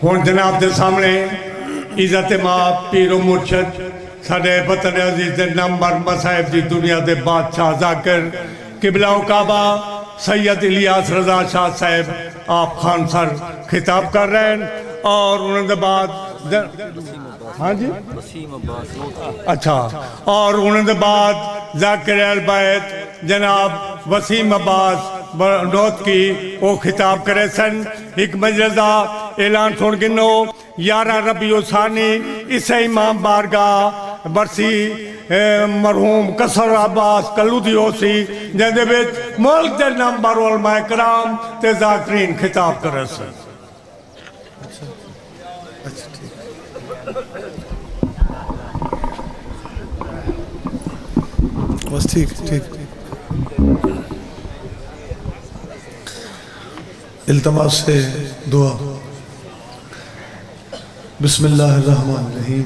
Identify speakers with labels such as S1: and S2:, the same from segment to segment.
S1: ہوں جناب دے سامنے عزت ماں پیر و مرشد ساڈے وطن عزیز دے نمبر مصائب دی دنیا دے بادشاہ ذاکر قبلہ و کعبہ سید الیاس رضا شاہ صاحب آپ خان سر خطاب کر رہے ہیں اور انہوں نے بعد ہاں جی اچھا اور انہوں نے بعد ذاکر اہل بیت جناب وسیم عباس نوت کی وہ خطاب کرے سن ایک مجلسہ اعلان سن گنو 11 ربیع ثانی اس امام بارگاہ برسی مرحوم کسر عباس کلودی ہوسی جہاں وچ ملک دے نمبر علماء کرام تے ذاکرین خطاب کرے سن
S2: بس ٹھیک التماس سے دعا بسم اللہ الرحمن الرحیم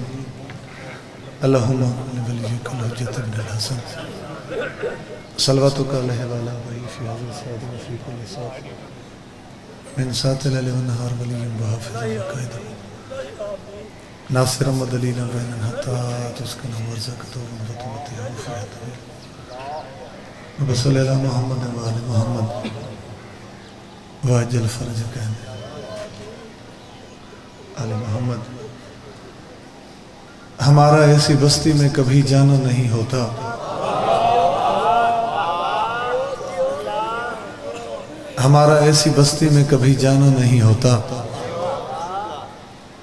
S2: اللہم ولیک الحجت ابن الحسن صلواتک علیہ وعلا وی فی حضر سعید و فی کل سعید من سات لیل و نہار ولیم و حافظ و قائدہ ناصر مدلینا بین حتی تسکن ورزکتو ونفتمتیہ فی حتی بصلی اللہ محمد و آل محمد واجل فرج کہنے آل محمد ہمارا ایسی بستی میں کبھی جانا نہیں ہوتا ہمارا ایسی بستی میں کبھی جانا نہیں ہوتا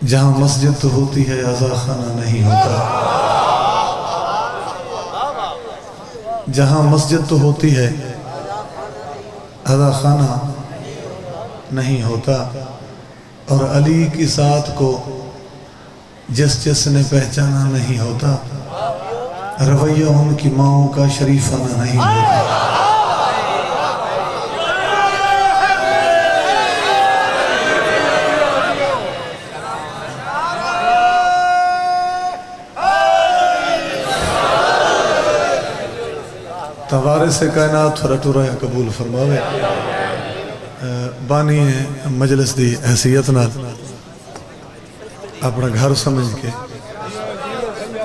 S2: جہاں مسجد تو ہوتی ہے عزا خانہ نہیں ہوتا جہاں مسجد تو ہوتی ہے عزا خانہ نہیں ہوتا اور علی کی ذات کو جس نے پہچانا نہیں ہوتا رویہ ان کی ماؤں کا شریفانہ نہیں ہوتا توارث کائنات رٹو رہا قبول فرماوے بانی مجلس دی حیثیت نال اپنا گھر سمجھ کے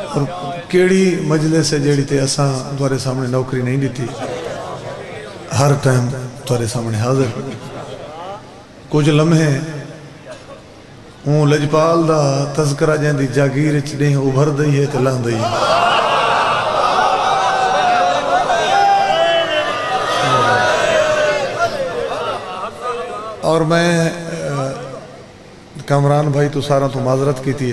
S2: اور کیڑی مجلس ہے جیڑی تے اساں دوارے سامنے نوکری نہیں دیتی ہر ٹائم دوارے سامنے حاضر کچھ لمحے لجپال دا تذکرہ جہاں دی جاگیر چڑیں ابھر دئی ہے تے لہن دئی ہے اور میں کامران بھائی تو سارا تو معذرت کی تھی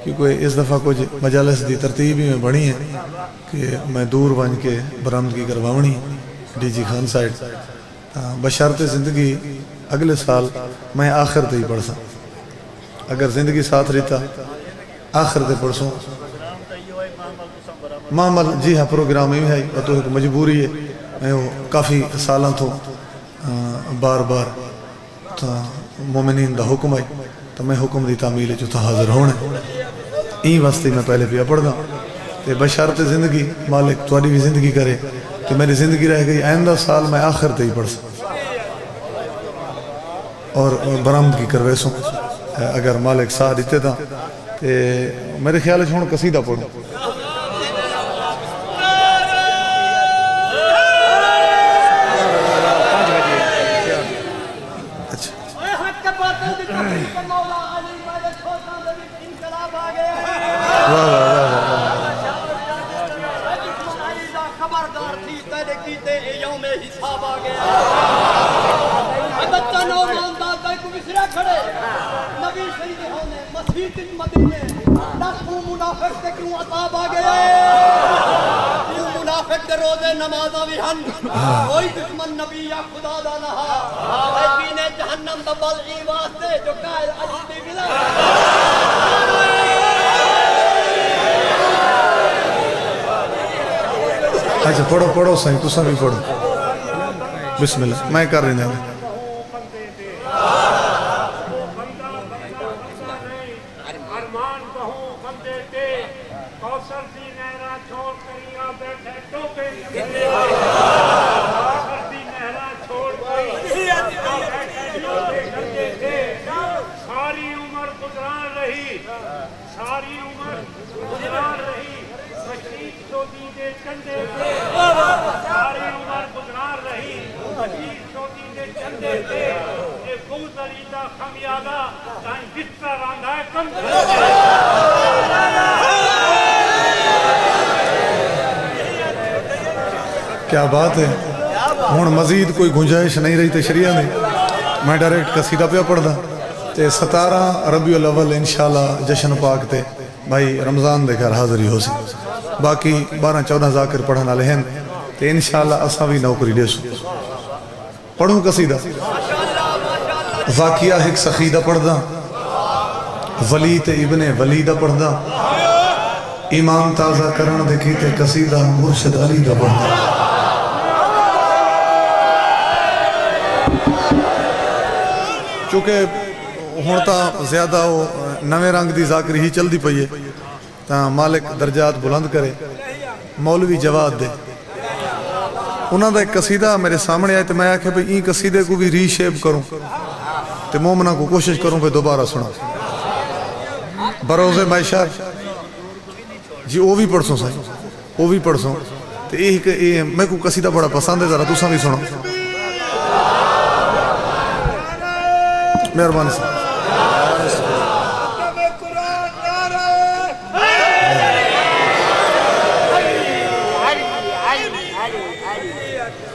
S2: کیونکہ اس دفعہ کچھ مجالس دی ترتیب ہی میں بڑھی ہیں کہ میں دور بن کے برآمدگی کرواونی ڈی جی خان سائٹ بشرط زندگی اگلے سال میں آخر تے ہی پڑھ سا اگر زندگی ساتھ رہتا آخر تے پڑھ سوں معمل جی ہاں پروگرام ہی ہے تو ایک مجبوری ہے میں کافی سالاں تو بار بار مومنین دا حکم آئی تو میں حکم دی تعمیل جو تھا حاضر ہونے این واسطے میں پہلے پیا پڑھ دا کہ بشارت زندگی مالک توڑی بھی زندگی کرے کہ میری زندگی رہ گئی آئندہ سال میں آخر تے ہی پڑھ سکتا اور برآمدگی کروے سوں اگر مالک ساہ دیتے تھا کہ میرے خیال ہے چھوڑ قصیدہ پڑھوں
S3: کوئی دشمن نبی یا خدا دا نہا ایبین جہنم دا بلعی واسطے جو قائل علی دی بلا
S2: اچھا پڑھو سائیں تو سب بھی پڑھو بسم اللہ میں کر رہی ہوں
S4: ساری رہی ساری عمر گزران رہی مشید چودی دے چندے تے ساری عمر گزران رہی مشید چودی دے چندے تے اے بہت علی دا خمیازہ تائیں بستر راندا ہے کندھے
S2: کیا بات ہے. ہوں مزید کوئی گنجائش نہیں رہی تے شریعہ میں میں ڈائریکٹ قصیدہ پہ پڑھدا تے 17 ربیع الاول انشاءاللہ جشن پاک تے بھائی رمضان دے گھر حاضری ہو سی. باقی 12-14 ذاکر پڑھن والے ہیں تے انشاءاللہ اساں بھی نوکری دے سو. پڑھوں قصیدہ واقعہ ایک سخیدہ پڑھدا ولی تے ابن ولی دا پڑھدا ایمان تازہ کرن دے کیتے قصیدہ مرشد علی دا پڑھدا. چونکہ ہون تا زیادہ وہ نوے رنگ دی ذاکری ہی چل دی پئیے تا مالک درجات بلند کرے. مولوی جواد دے انہاں دا ایک قصیدہ میرے سامنے آئے تو میں آکھے بھئی این قصیدے کو بھی ری شیپ کروں تے مومنہ کو کوشش کروں پہ دوبارہ سنا. بروز معاشر جی وہ بھی پڑھ سوں سائیں وہ بھی پڑھ سوں تے یہ میں کو قصیدہ بڑا پسند ہے ذرا تُساں بھی سنو. مہربانی سے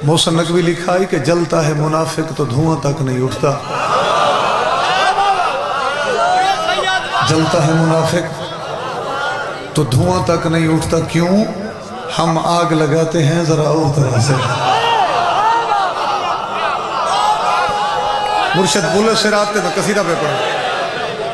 S2: محسن نقوی لکھا ہے کہ جلتا ہے منافق تو دھواں تک نہیں اٹھتا. جلتا ہے منافق تو دھواں تک نہیں اٹھتا کیوں ہم آگ لگاتے ہیں ذرا اور طرح سے. مرشد بولے صراط میں قصیدہ پہ پڑھا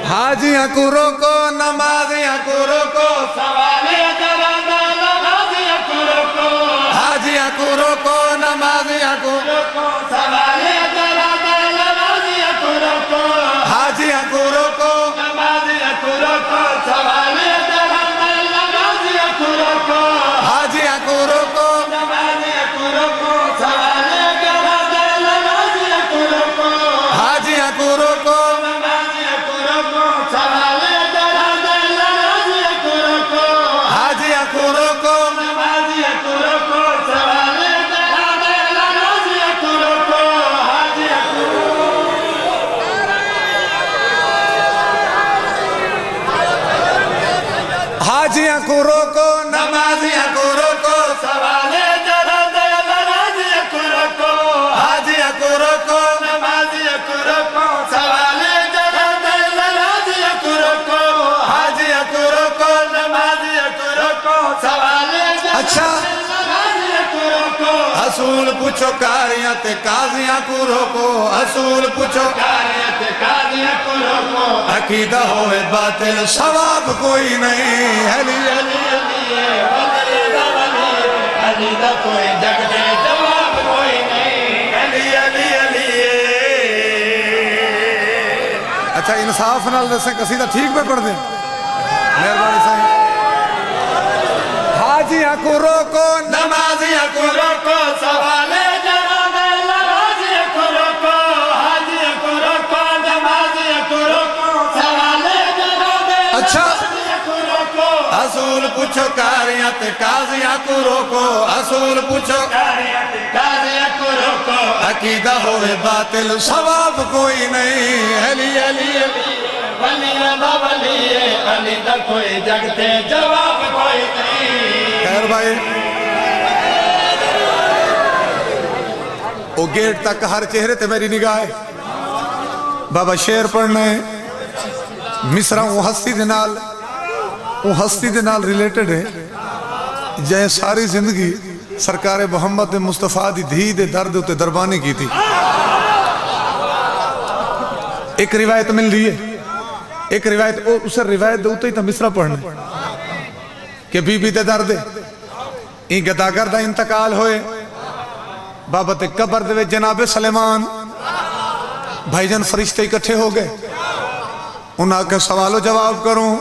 S2: حاجیاں کو روکو نمازیاں کو روکو
S3: سوالیہ جوادہ نمازیہ کو روکو
S2: حاجیاں کو روکو نمازیاں کو
S3: روکو سوالیہ جوادہ نمازیہ کو روکو
S2: حاجیاں کو روکو
S3: نمازیہ کو روکو سوالیہ جوادہ نمازیہ کو روکو
S2: حاجیاں کو روکو
S3: نمازیہ کو روکو سوالیہ جوادہ نمازیہ کو روکو
S2: حاجیاں کو روکو
S3: نمازیہ کو روکو سوالیہ جوادہ نمازیہ کو روکو
S2: حاجیاں کو روکو
S3: نمازیہ کو روکو سوالیہ جوادہ نمازیہ کو روکو حاجیہ کو
S2: حاجیاں کو روکو نمازیاں کو روکو
S3: سوالیہ جوادہ نمازیہ کو روکو
S2: حاجیاں کو روکو
S3: نمازیہ کو روکو سوالیہ جوادہ نمازیہ کو روکو
S2: حاجیاں کو روکو
S3: نمازیہ کو روکو سوالیہ جوادہ
S2: اچھا
S3: نمازیہ کو روکو
S2: اصول پوچھو کاریاں تے قاضیاں کو روکو اصول پوچھو
S3: کاریت قاضیہ کو روکو
S2: عقیدہ ہوئے باطل ثواب کوئی نہیں. علی علی
S3: علی دا کوئی جگ دے جواب کوئی نہیں
S2: علی علی علی. اچھا انصاف نال دسیں قصیدہ ٹھیک پہ پڑھ دیں مہربانی صاحب. حاجیاں کو روکو نمازیاں کو
S3: روکو سوالیہ جوادہ نمازیہ کو روکو حاجیہ کو روکو نمازیہ کو روکو سوالیہ جوادہ
S2: اچھا
S3: نمازیہ کو روکو
S2: اصول پوچھو کاریاں تے قاضیاں کو روکو اصول پوچھو
S3: کاریت قاضیہ کو روکو
S2: عقیدہ ہوئے باطل ثواب کوئی نہیں. علی علی علی.
S3: ولیاں دا ولی ہے علی دا کوئی جگ تے جواب کوئی نہیں.
S2: خیر بھائی وہ گیٹ تک ہر چہرے تے میری نگاہ ہے. بابا شیر پڑھنے مصرہ وہ ہستی دے نال ریلیٹڈ ہے جائیں ساری زندگی سرکار محمد مصطفیٰ دی دھی دے درد تے دربانی کی تھی. ایک روایت مل رہی ہے ایک روایت اسے روایت دے ہوتے ہی تا مصرہ پڑھنے کہ بی بی دے درد این گداگر دا انتقال ہوئے بابا تے قبر دے جناب سلیمان بھائی جان فرشتے اکٹھے ہو گئے انہاں کے سوال و جواب کروں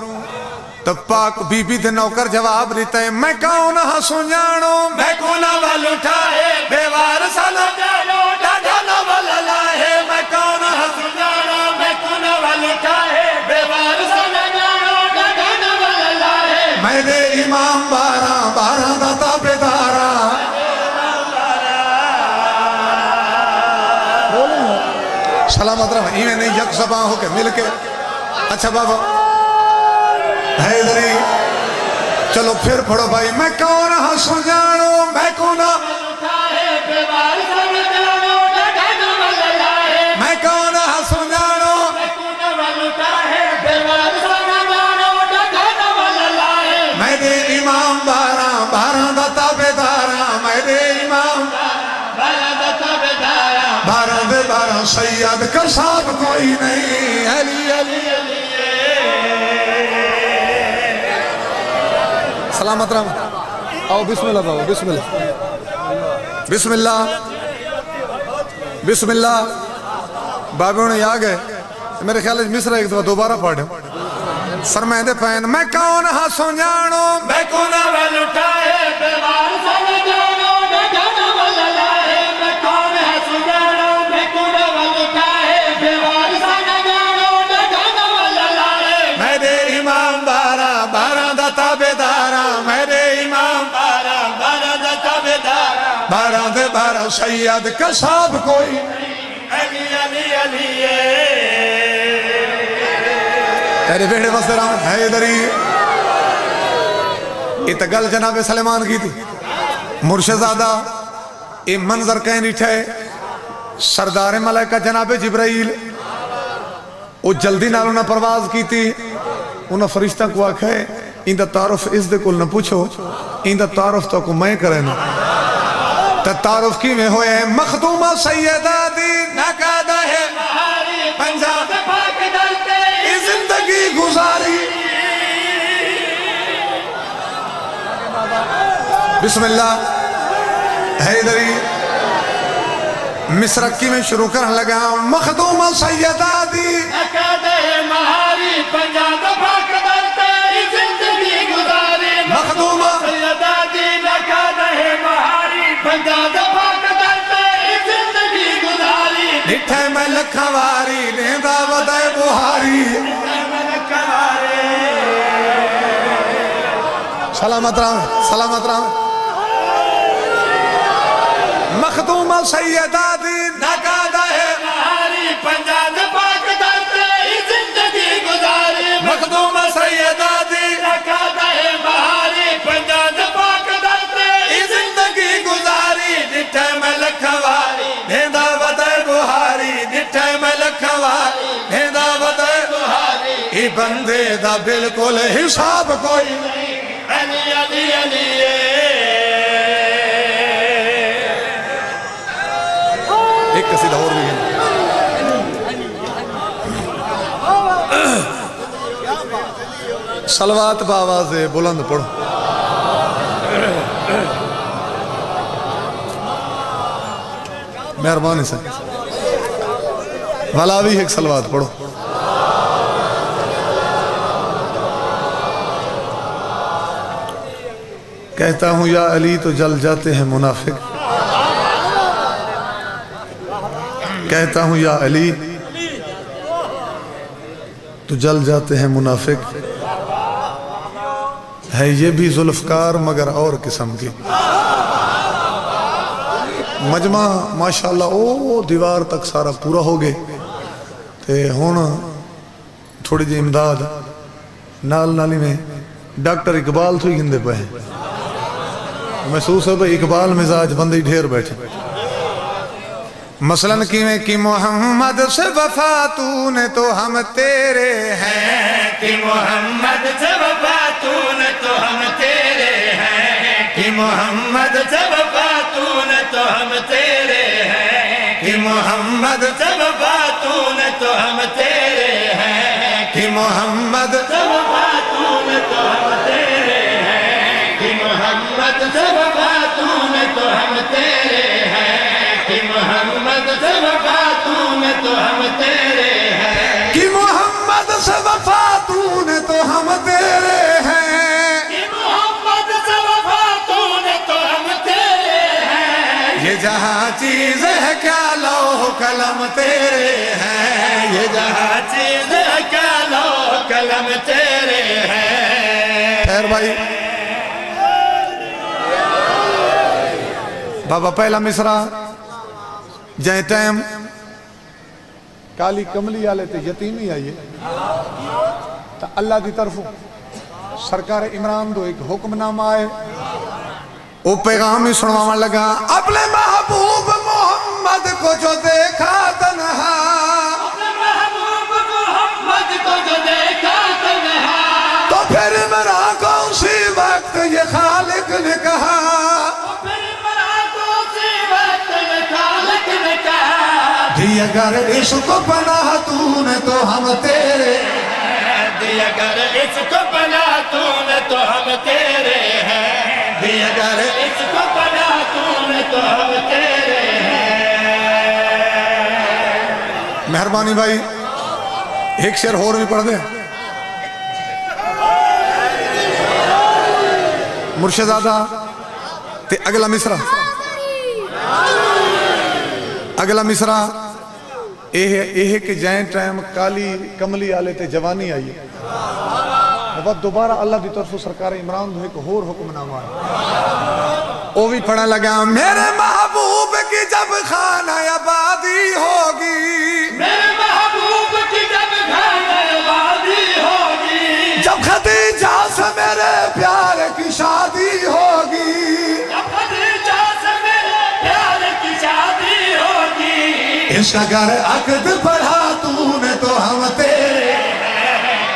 S2: تب پاک بی بی دے نوکر جواب دیتا ہے میں کون ہاں سنجانو میں کونا وال اٹھائے بیوار سالو
S3: جانو ڈاڈا نوال لائے میں کون ہاں سنجانو میں کون وال اٹھائے بیوار سالو
S2: زباں ہو کے مل کے. اچھا بابا حیدری چلو پھر پڑھو بھائی. میں کون ہاں سجانو میں کون ہاں میں کون ہاں سجانو میرے امام بارہ دا تابعداراں میرے امام بارہ سید کا صاحب کوئی نہیں. علی علی سلامت رحم. آؤ بسم اللہ بابا بسم اللہ بسم اللہ بسم اللہ. بابے نے آ گئے میرے خیال ہے مصرع ایک دفعہ دوبارہ پڑھیں. فرمائے پین میں کون ہاں سجانو میں کون میرے امام بارہ دا تابعداراں میرے امام بارہ سید کا صاحب کوئی تیرے بیڑے واسطے رہا حیدری. یہ تو گل جناب سلیمان کی تھی. مرشدزادہ یہ منظر کہیں نیٹھے سردار ملائکہ جناب جبرائیل وہ جلدی نالوں نہ پرواز کی تھی. انہوں فرشتہ کو آکھے ان دا تعارف اس دے کل نہ پوچھو ان دا تعارف تو کو میں کرے نا. تعارف کی میں ہوئے مخدومہ سیدہ دی ناکادہ ہے پنجاب زندگی گزاری. بسم اللہ حیدری مصرع کی میں شروع کرنے لگا. مخدومہ سیدہ دی
S3: ناکادہ ہے مہاری پنجاب زندگی گزاری.
S2: مخدومہ
S3: سیدہ دی ناکادہ ہے مہاری پنجاب زندگی گزاری.
S2: ڈٹھے میں لکھواری لیندہ ودائے بہاری. سلامت رہا سلامت رہا. مخدومہ سیدہ دی ناکادہ ہے
S3: مہاری پنجاب پاک درتے زندگی گزاری.
S2: مخدومہ سیدہ دی
S3: ناکادہ ہے مہاری پنجاب پاک درتے
S2: زندگی گزاری. ڈٹھے میں لکھواری لیندہ ودائے بہاری. ڈٹھے میں لکھواری لیندہ ودائے
S3: بہاری.
S2: ای بندے دا بالکل حساب کوئی نہیں.
S3: علی علی علی
S2: ایک قصیدہ اور بھی ہے. صلوات بآواز بلند پڑھو. مہربانی سے والا بھی ایک صلوات پڑھو. کہتا ہوں یا علی تو جل جاتے ہیں منافق. کہتا ہوں یا علی تو جل جاتے ہیں منافق. ہے یہ بھی ذوالفقار مگر اور قسم کی. مجمع ماشاءاللہ او دیوار تک سارا پورا ہو گئے تے ہون تھوڑی جی امداد نال نالی میں ڈاکٹر اقبال تو ہی گندے پہ ہیں. محسوس ہے بھئی اقبال مزاج بندی ڈھیر بیٹھے. مثلاً کیویں کہ محمد سے وفا تو نے تو ہم تیرے ہیں.
S3: کہ محمد سے وفا تو نے تو ہم تیرے ہیں. کہ محمد سے وفا تو نے تو ہم تیرے ہیں.
S2: کہ محمد
S3: سے وفا تو نے تو ہم تیرے ہیں.
S2: کہ محمد
S3: سے وفا تو نے تو ہم تیرے ہیں. کہ محمد سے وفا تو نے تو ہم تیرے ہیں. کہ محمد سے وفا تو نے تو ہم تیرے ہیں.
S2: کہ محمد سے وفا تو نے تو ہم تیرے ہیں.
S3: کہ محمد سے وفا تو نے تو ہم تیرے ہیں.
S2: یہ جہاں چیز ہے کیا لوح قلم تیرے ہیں. یہ جہاں
S3: چیز ہے کیا لوح قلم تیرے ہیں.
S2: خیر بھائی بابا پہلا مصرع جائیں ٹائم کالی کملی والے تے یتیمی آئیے تا اللہ دی طرف سرکار عمران دو ایک حکم نامہ آئے وہ پیغام ہی سنوانا لگا اپنے محبوب محمد کو جو دیکھا تنہا
S3: اپنے محبوب محمد کو جو دیکھا تنہا
S2: تو پھر مرا کون سی وقت یہ خالق نے کہا
S3: پھر مرا کون سی وقت یہ خالق نے کہا
S2: دی اگر اس کو پناہ تو نے تو ہم تیرے
S3: دی اگر اس کو پناہ تو نے تو ہم تیرے ہیں دی اگر اس کو پناہ تو نے تو ہم تیرے ہیں
S2: مہربانی بھائی ایک شعر اور بھی پڑھ دیں مرشدزادہ تے اگلا مصرع یہ کہ جائیں ٹائم کالی کملی آلے تے جوانی آئی بعد دوبارہ اللہ دی طرف سرکار عمران دو ایک اور حکم نامہ آئے وہ بھی پڑھا لگا میرے محبوب کی جب خانہ آبادی ہوگی
S3: میرے محبوب کی جب خانہ آبادی ہوگی
S2: جب خدیجہ سے میرے پیار کی شادی ہوگی
S3: جب خدیجہ سے میرے پیار کی شادی ہوگی
S2: اس کا گھر عقد پڑھا تو نے تو ہم تیرے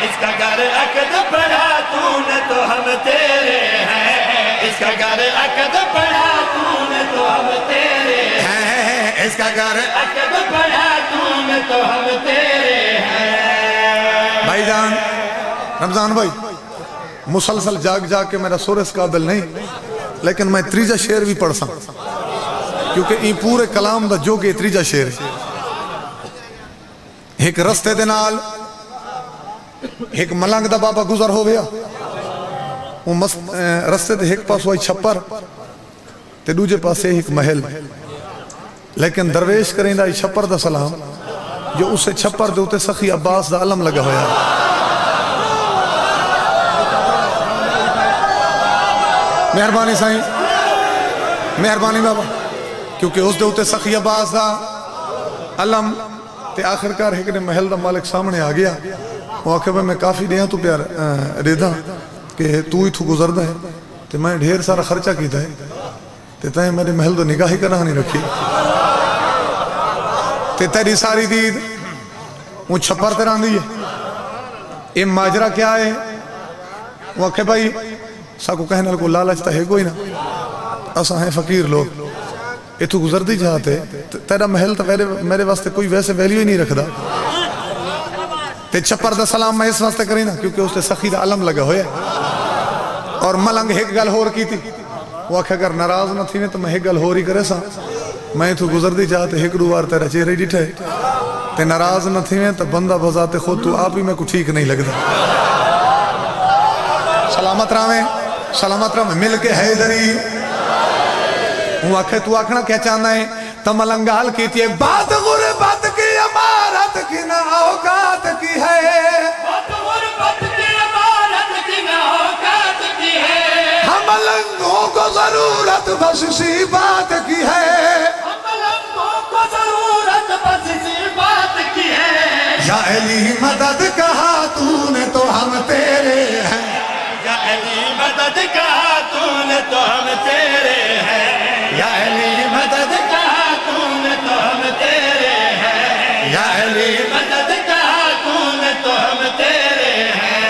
S3: اس کا گھر عقد پڑھا تو نے تو ہم تیرے ہیں اس کا گھر عقد پڑھا تو نے تو ہم تیرے ہیں
S2: اس کا گھر
S3: عقد پڑھا تو نے تو ہم تیرے ہیں
S2: بھائی جان رمضان بھائی مسلسل جاگ کے میرا سور اس قابل نہیں لیکن میں تریجہ شعر بھی پڑھ سکتا کیونکہ یہ پورے کلام دا جو کہ تریجہ شعر ہے ایک رستے دے نال ایک ملنگ دا بابا گزر ہو گیا وہ رستے دے ایک پاس ہوئی چھپر تے دوجے پاس ایک محل لیکن درویش کریں دا چھپر دا سلام جو اسے چھپر دے ہوتے سخی عباس دا علم لگا ہویا مہربانی سائیں مہربانی بابا کیونکہ اس دے ہوتے سخی عباس دا علم تے آخرکار ایک نے محل دا مالک سامنے آ گیا وہ آکھے میں کافی دیا تو پیار ریدہ کہ تو ہی تو گزر دا ہے تے میں ڈھیر سارا خرچہ کیتا ہے تے تائیں میرے محل تو نگاہی کرنا نہیں رکھی تے تیری ساری دید وہ چھپر تیران دی ہے یہ ماجرہ کیا ہے وہ آکھے بھائی ساکو کہنے لگو لالچتا ہے کوئی نا اسا ہیں فقیر لوگ یہ تو گزر دی جاتے تیرا محل تو میرے واسطے کوئی ویسے ویلیو ہی نہیں رکھ دا تے چھپر دا سلام میں اس واسطے کریں نا کیونکہ اس تے سخی دا علم لگا ہویا اور ملنگ ایک گل ہور کی تھی وہ آکھے اگر ناراض نہ تھی تو میں ایک گل ہور ہی کرے سا میں تو گزر دی جاتے ایک روار تیرا چہرے ڈٹھے تے ناراض نہ تھی تو بندہ بزاتے خود تو آپ ہی میں کو ٹھیک نہیں لگ دا سلامت راہ میں مل کے حیدری وہ آکھے تو آکھنا کیا چاہنا ہے تو ملنگال کی تھی بات غربت کی امارت کی نہ اوقات کی ہے
S3: بات غربت کی امارت کی نہ اوقات کی ہے
S2: ہم ملنگوں کو ضرورت بس اسی بات کی ہے
S3: ہم ملنگوں کو ضرورت بس اسی بات کی ہے
S2: یا علی مدد کہا تو نے تو ہم تیرے ہیں
S3: یا علی مدد کہا تو نے تو ہم تیرے ہیں یا علی مدد کہا تو نے تو ہم تیرے ہیں یا علی مدد کہا تو نے تو ہم تیرے ہیں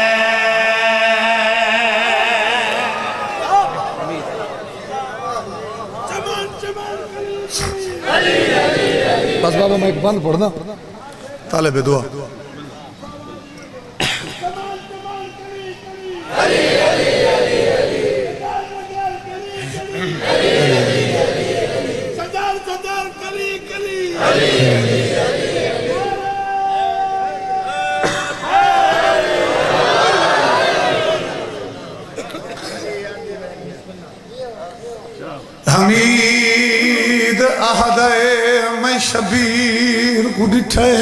S2: بس بابا میں ایک بند پڑھنا طالب دعا حمید احد میں شبیر کو ڈٹھے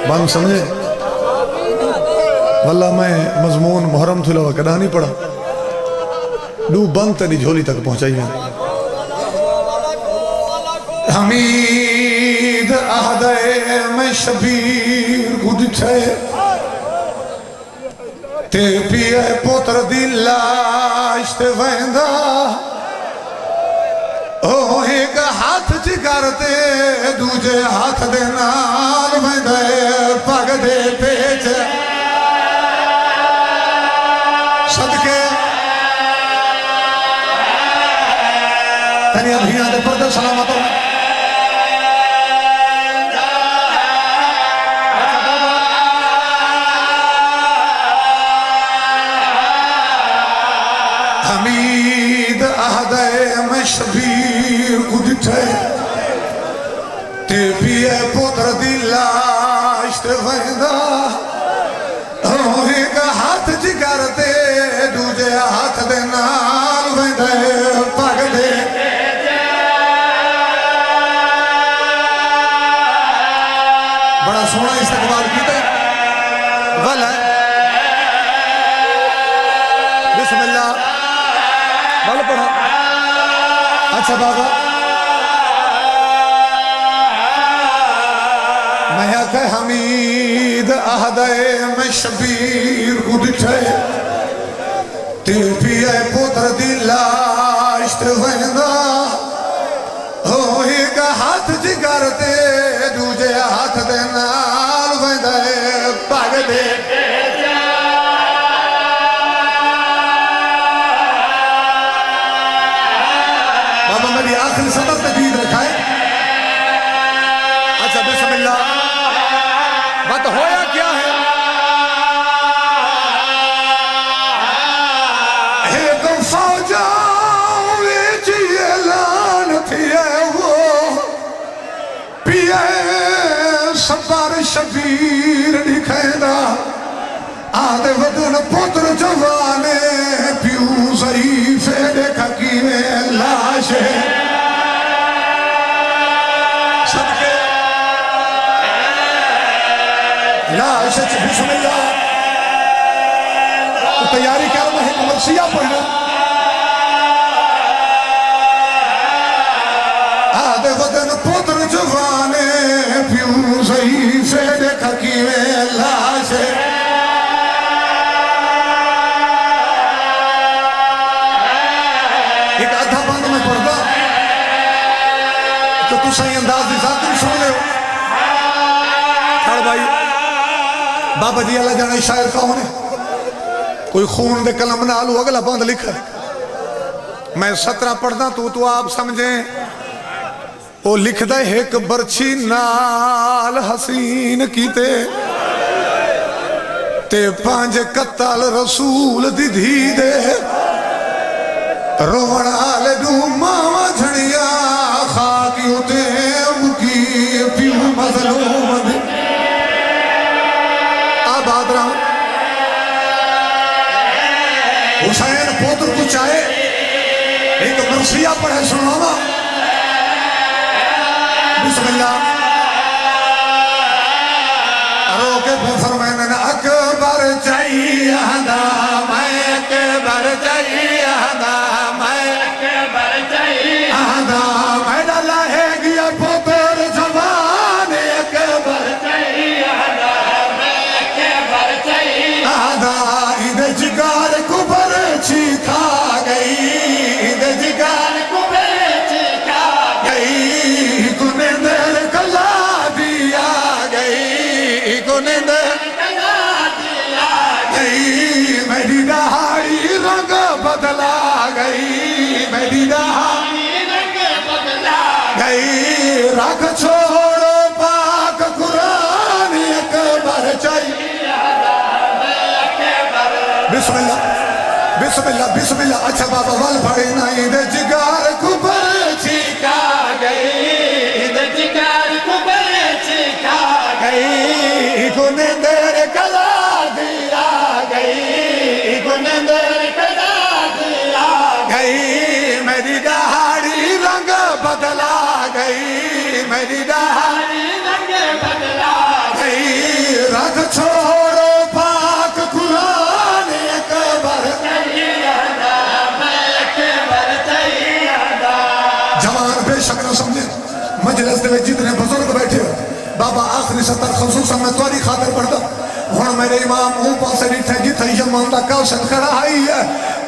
S2: بند سمجھے واللہ میں مضمون محرم تھولا کدا نہیں پڑھا دو بند تیری جھولی تک پہنچائی میں حمید اہدے میں شبیر خود چھے تے پیے پوتر دی لاش تے ویندا او ایک ہاتھ جگر تے دوجے ہاتھ دے نال ویندا پگ دے پیچ صدقے تنیا بھیاں دے پردے سلامت ہو حمید اہدے میں شبیر کو دٹھے تے پیے پوتر دی لاش تے ویندا ایک ہاتھ جگر تے دوجے ہاتھ دے نال ویندا پگ دے بڑا سونا استقبال کیتے والا بسم اللہ والا پڑھا اچھا بابا میں آکھے حمید اہدے میں شبیر کو دٹھے تے پیے پوتر دی لاش تے ویندا ایک ہاتھ جگر تے دوجے ہاتھ دے نال ویندا پگ دے بابا میری آخری صدر تجوید رکھائے اچھا بسم اللہ بات ہویا کیا ہے ایک فوجہ ویچ اعلان پیے وہ پیے سبار شبیر دکھائندہ آدھے ودن پتر جوانے پیو ضعیفے دیکھا کیوے لاش صدقے لاش بسم اللہ تو تیاری کر رہا ہے مرسیہ پڑھنا آدھے ودن پتر جوانے پیو ضعیفے دیکھا کیوے لاش ایک آدھا بند میں پڑھ دا تو صحیح انداز دی ذاتری سن لے ہو کھڑ بھائی بابا جی اللہ جانے شاعر کون ہے کوئی خون دے کلم نالو اگلا بند لکھا ہے میں 17 پڑھ دا تو آپ سمجھیں وہ لکھ دے ایک برچی نال حسین کیتے تے 5 قتل رسول دی دھی دے روڑ آلے دو ماما جھڑیا خاکیوں تے مکی پیو مظلوم دے آباد رہا حسین پوتر کو چاہے ایک مرسیہ پڑھے سنواما بسم اللہ روکے پہ فرمائنے اکبر چاہیے آدھا میں اکبر چاہیے آدھا میری دہائی رنگ بدلا گئی میری دہائی رنگ بدلا گئی رکھ چھوڑو پاک قرآن اکبر چاہیے بسم اللہ بسم اللہ بسم اللہ اچھا بابا وال پڑے نائی دے جگار کبر چیکا گئی دے جگار کبر چیکا گئی کونے دیر کلا دیا گئی کونے دیر کلا دیا گئی میری دہاڑی رنگ بدلا گئی میری دہاڑی رنگ بدلا گئی رکھ چھوڑو پاک قرآن اکبر شک نہ سمجھے مجلس دے جتنے بزرگ بیٹھے ہو بابا آخری سطر خصوصا میں تواری خاطر پڑھتا ہوں میرے امام اوپر سے ڈٹھے جتھے یمن دا کاسد کھڑا آئی ہے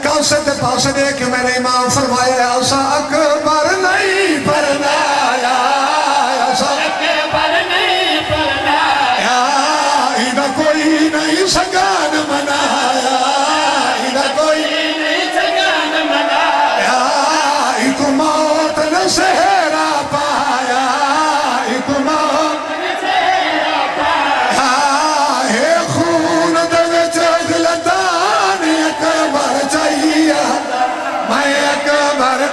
S2: کاسد دے پاس دے کہ میرے امام فرمایا ایسا اکبر نہیں پڑھنایا ایسا
S3: اکبر نہیں پڑھنایا
S2: ادھا کوئی نہیں سگان منایا ادھا کوئی
S3: نہیں سگان منایا
S2: ایک موت نہ سہرا پایا ایک موت
S3: نے سہرا پایا
S2: اے خون دے وچ گلتان اکبر چاہیے میں اکبر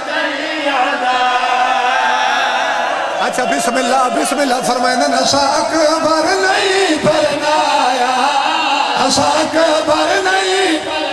S2: اچھا بسم اللہ فرمائیں ایسا اکبر نہیں پڑھنایا ایسا اکبر نہیں